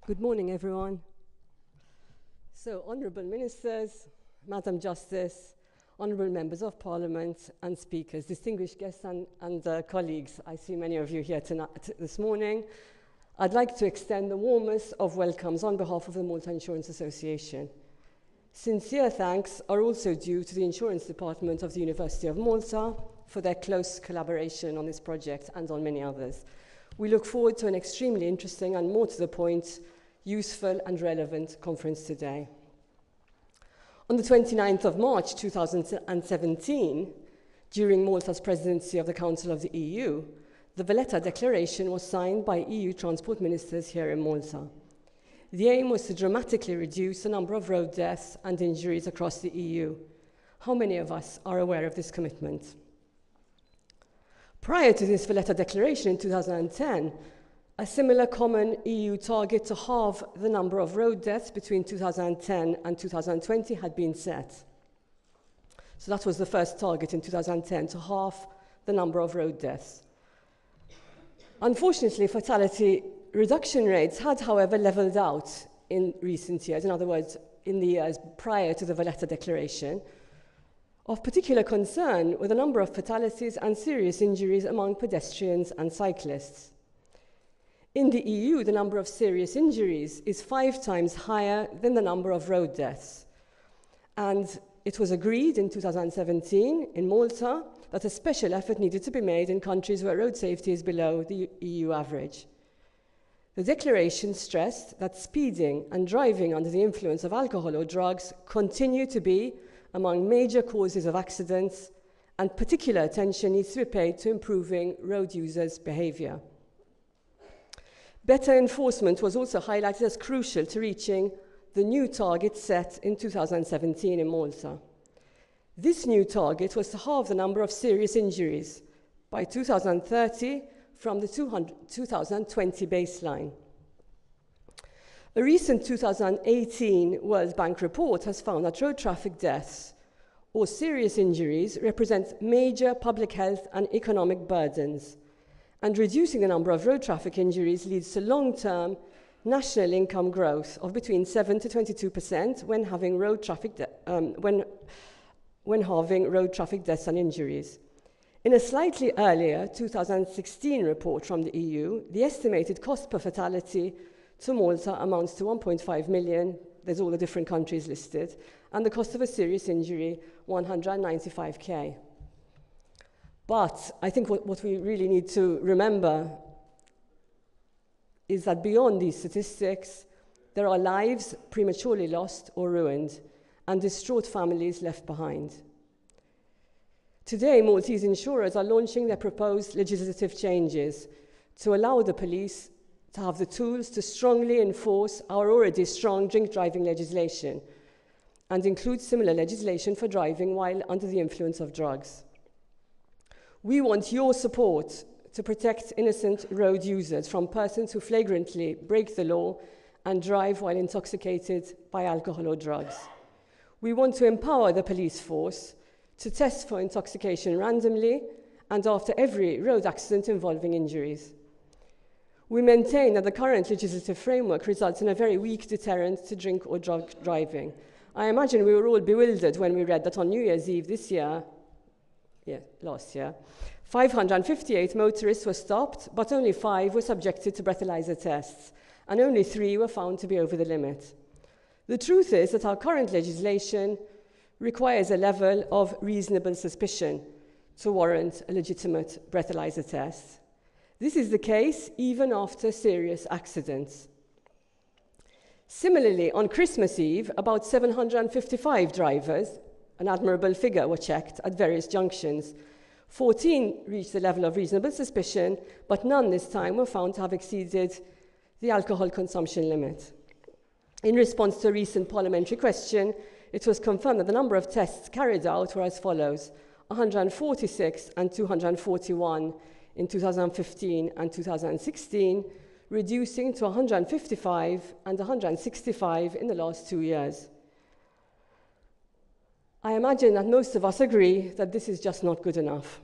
Good morning, everyone. So, Honourable Ministers, Madam Justice, Honourable Members of Parliament and speakers, distinguished guests and colleagues, I see many of you here this morning. I'd like to extend the warmest of welcomes on behalf of the Malta Insurance Association. Sincere thanks are also due to the Insurance Department of the University of Malta for their close collaboration on this project and on many others. We look forward to an extremely interesting and, more to the point, useful and relevant conference today. On the 29th of March 2017, during Malta's presidency of the Council of the EU, the Valletta Declaration was signed by EU transport ministers here in Malta. The aim was to dramatically reduce the number of road deaths and injuries across the EU. How many of us are aware of this commitment? Prior to this Valletta Declaration in 2010, a similar common EU target to halve the number of road deaths between 2010 and 2020 had been set. So that was the first target in 2010, to halve the number of road deaths. Unfortunately, fatality reduction rates had, however, leveled out in recent years, in other words, in the years prior to the Valletta Declaration. Of particular concern were the number of fatalities and serious injuries among pedestrians and cyclists. In the EU, the number of serious injuries is 5 times higher than the number of road deaths. And it was agreed in 2017 in Malta that a special effort needed to be made in countries where road safety is below the EU average. The declaration stressed that speeding and driving under the influence of alcohol or drugs continue to be among major causes of accidents, and particular attention needs to be paid to improving road users' behaviour. Better enforcement was also highlighted as crucial to reaching the new target set in 2017 in Malta. This new target was to halve the number of serious injuries by 2030 from the 2020 baseline. A recent 2018 World Bank report has found that road traffic deaths or serious injuries represent major public health and economic burdens, and reducing the number of road traffic injuries leads to long-term national income growth of between 7 to 22% when halving road traffic deaths and injuries. In a slightly earlier 2016 report from the EU, the estimated cost per fatality to Malta amounts to 1.5 million, there's all the different countries listed, and the cost of a serious injury, 195k. But I think what we really need to remember is that beyond these statistics, there are lives prematurely lost or ruined, and distraught families left behind. Today, Maltese insurers are launching their proposed legislative changes to allow the police to have the tools to strongly enforce our already strong drink driving legislation and include similar legislation for driving while under the influence of drugs. We want your support to protect innocent road users from persons who flagrantly break the law and drive while intoxicated by alcohol or drugs. We want to empower the police force to test for intoxication randomly and after every road accident involving injuries. We maintain that the current legislative framework results in a very weak deterrent to drink or drug driving. I imagine we were all bewildered when we read that on New Year's Eve last year, 558 motorists were stopped, but only 5 were subjected to breathalyzer tests, and only 3 were found to be over the limit. The truth is that our current legislation requires a level of reasonable suspicion to warrant a legitimate breathalyzer test. This is the case even after serious accidents. Similarly, on Christmas Eve, about 755 drivers, an admirable figure, were checked at various junctions. 14 reached the level of reasonable suspicion, but none this time were found to have exceeded the alcohol consumption limit. In response to a recent parliamentary question, it was confirmed that the number of tests carried out were as follows: 146 and 241 in 2015 and 2016, reducing to 155 and 165 in the last 2 years. I imagine that most of us agree that this is just not good enough.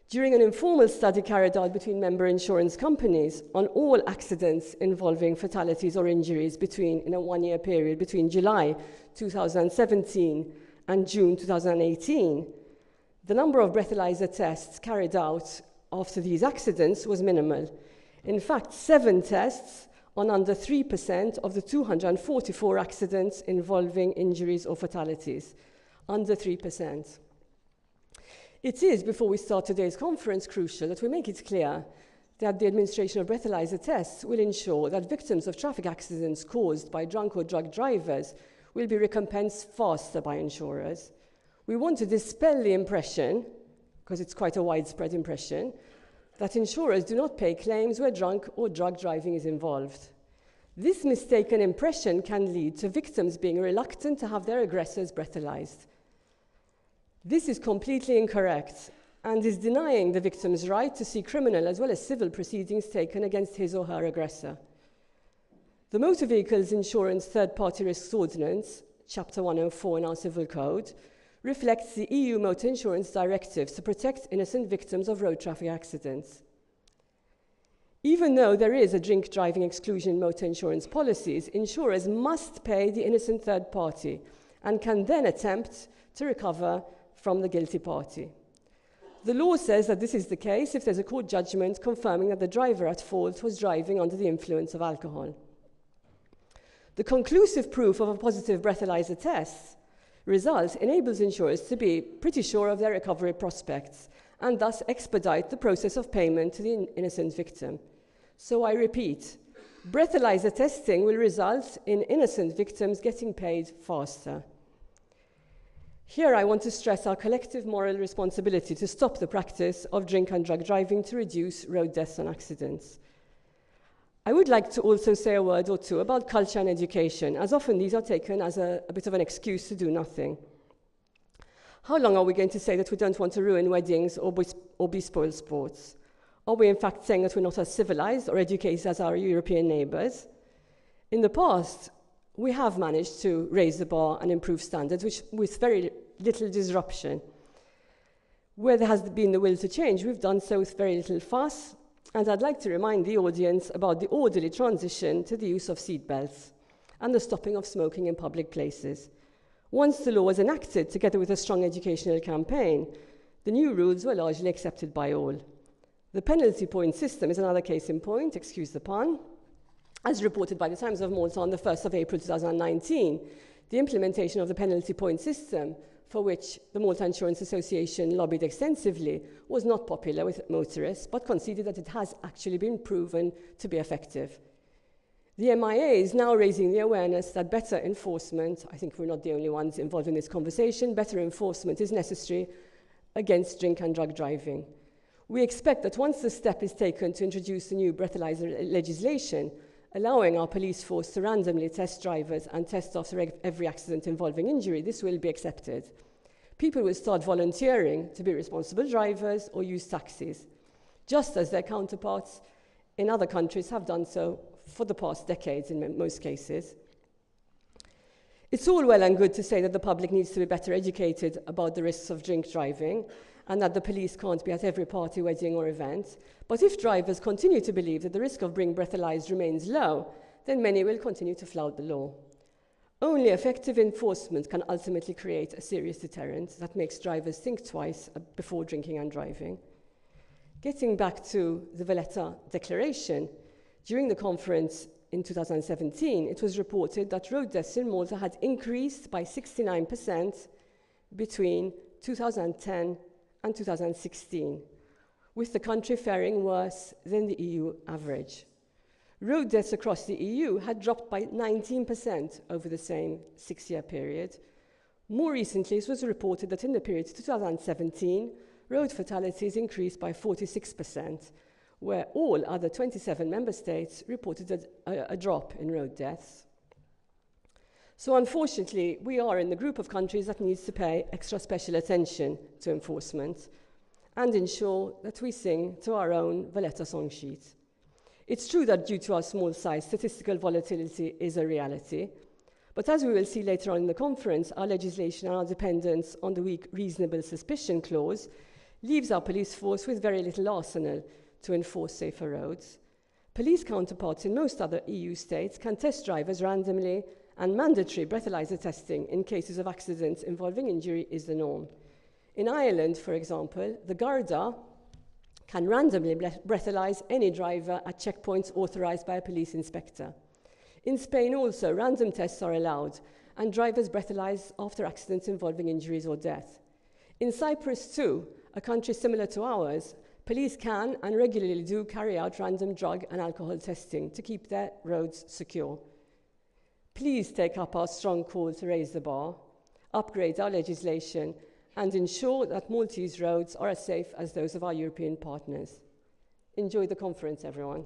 During an informal study carried out between member insurance companies on all accidents involving fatalities or injuries in a one-year period between July 2017 and June 2018, the number of breathalyzer tests carried out after these accidents was minimal. In fact, 7 tests on under 3% of the 244 accidents involving injuries or fatalities, under 3%. It is, before we start today's conference, crucial that we make it clear that the administration of breathalyzer tests will ensure that victims of traffic accidents caused by drunk or drug drivers will be recompensed faster by insurers. We want to dispel the impression, because it's quite a widespread impression, that insurers do not pay claims where drunk or drug driving is involved. This mistaken impression can lead to victims being reluctant to have their aggressors breathalyzed. This is completely incorrect and is denying the victim's right to see criminal as well as civil proceedings taken against his or her aggressor. The Motor Vehicles Insurance Third-Party Risks Ordinance, Chapter 104 in our Civil Code, reflects the EU Motor Insurance Directives to protect innocent victims of road traffic accidents. Even though there is a drink driving exclusion in motor insurance policies, insurers must pay the innocent third party and can then attempt to recover from the guilty party. The law says that this is the case if there's a court judgment confirming that the driver at fault was driving under the influence of alcohol. The conclusive proof of a positive breathalyzer test result enables insurers to be pretty sure of their recovery prospects and thus expedite the process of payment to the innocent victim. So I repeat, breathalyzer testing will result in innocent victims getting paid faster. Here I want to stress our collective moral responsibility to stop the practice of drink and drug driving to reduce road deaths and accidents. I would like to also say a word or two about culture and education, as often these are taken as a bit of an excuse to do nothing. How long are we going to say that we don't want to ruin weddings or bespoil sports? Are we in fact saying that we're not as civilized or educated as our European neighbours? In the past, we have managed to raise the bar and improve standards with very little disruption. Where there has been the will to change, we've done so with very little fuss, and I'd like to remind the audience about the orderly transition to the use of seatbelts and the stopping of smoking in public places. Once the law was enacted, together with a strong educational campaign, the new rules were largely accepted by all. The penalty point system is another case in point, excuse the pun. As reported by the Times of Malta on the 1st of April 2019, the implementation of the penalty point system, for which the Malta Insurance Association lobbied extensively, was not popular with motorists, but conceded that it has actually been proven to be effective. The MIA is now raising the awareness that better enforcement, I think we're not the only ones involved in this conversation, better enforcement is necessary against drink and drug driving. We expect that once the step is taken to introduce the new breathalyzer legislation, allowing our police force to randomly test drivers and test after every accident involving injury, this will be accepted. People will start volunteering to be responsible drivers or use taxis, just as their counterparts in other countries have done so for the past decades in most cases. It's all well and good to say that the public needs to be better educated about the risks of drink driving and that the police can't be at every party, wedding or event. But if drivers continue to believe that the risk of being breathalyzed remains low, then many will continue to flout the law. Only effective enforcement can ultimately create a serious deterrent that makes drivers think twice before drinking and driving. Getting back to the Valletta Declaration, during the conference in 2017, it was reported that road deaths in Malta had increased by 69% between 2010 and 2016, with the country faring worse than the EU average. Road deaths across the EU had dropped by 19% over the same 6-year period. More recently, it was reported that in the period 2017, road fatalities increased by 46%, where all other 27 member states reported a drop in road deaths. So unfortunately, we are in the group of countries that needs to pay extra special attention to enforcement and ensure that we sing to our own Valletta song sheet. It's true that due to our small size, statistical volatility is a reality. But as we will see later on in the conference, our legislation and our dependence on the weak reasonable suspicion clause leaves our police force with very little arsenal to enforce safer roads. Police counterparts in most other EU states can test drivers randomly, and mandatory breathalyzer testing in cases of accidents involving injury is the norm. In Ireland, for example, the Garda can randomly breathalyze any driver at checkpoints authorized by a police inspector. In Spain also, random tests are allowed, and drivers breathalyze after accidents involving injuries or death. In Cyprus too, a country similar to ours, police can and regularly do carry out random drug and alcohol testing to keep their roads secure. Please take up our strong call to raise the bar, upgrade our legislation, and ensure that Maltese roads are as safe as those of our European partners. Enjoy the conference, everyone.